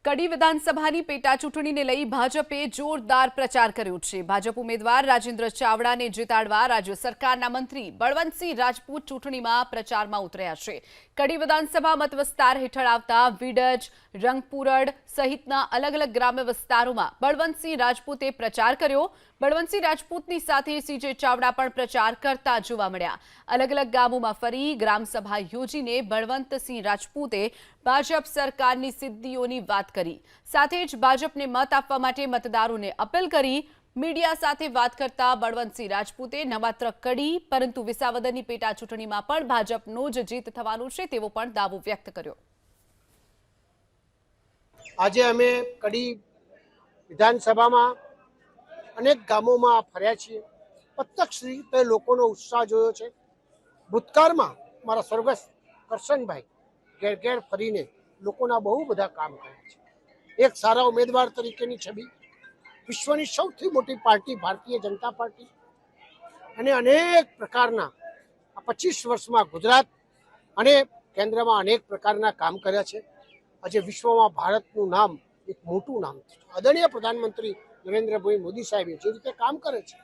કડી વિધાનસભાની પેટા ચૂંટણીને લઈ ભાજપે જોરદાર પ્રચાર કર્યો છે। ભાજપ ઉમેદવાર રાજેન્દ્ર ચાવડાને જીતાડવા રાજ્ય સરકારના મંત્રી બળવંતસિંહ રાજપૂત ચૂંટણીમાં પ્રચારમાં ઉતર્યા છે। કડી વિધાનસભા મતવિસ્તાર હેઠળ આવતા વિડજ, રંગપુરડ સહિતના અલગ અલગ ગ્રામ્ય વિસ્તારોમાં બળવંતસિંહ રાજપૂતે પ્રચાર કર્યો। બળવંતસિંહ રાજપૂતની સાથે સીજે ચાવડા પણ પ્રચાર કરતા જોવા મળ્યા। અલગ અલગ ગામોમાં ફરી ગ્રામસભા યોજીને બળવંતસિંહ રાજપૂતે ભાજપ સરકારની સિદ્ધિઓની વાત કરી। સાથે જ ભાજપને મત આપવા માટે મતદારોને અપીલ કરી। મીડિયા સાથે વાત કરતા બળવંતસિંહ રાજપૂતે ન માત્ર કડી પરંતુ વિસાવદરની પેટા ચૂંટણીમાં પણ ભાજપનો જ જીત થવાનું છે તેવો પણ દાવો વ્યક્ત કર્યો। આજે અમે કડી વિધાનસભામાં અનેક ગામોમાં ફર્યા છીએ। પ્રત્યક્ષ રીતે લોકોનો ઉત્સાહ જોયો છે। ભૂતકાળમાં મારા સ્વર્ગસ્થ કરશનભાઈ ઘેર ઘેર ફરીને લોકોના બહુ બધા કામ કર્યા છે। એક સારા ઉમેદવાર તરીકેની છબી, વિશ્વની સૌથી મોટી પાર્ટી ભારતીય જનતા પાર્ટી અને અનેક પ્રકારના 25 વર્ષમાં ગુજરાત અને કેન્દ્રમાં અનેક પ્રકારના કામ કર્યા છે। આજે વિશ્વમાં ભારતનું નામ એક મોટું નામ છે। આદરણીય પ્રધાનમંત્રી નરેન્દ્રભાઈ મોદી સાહેબે જે રીતે કામ કરે છે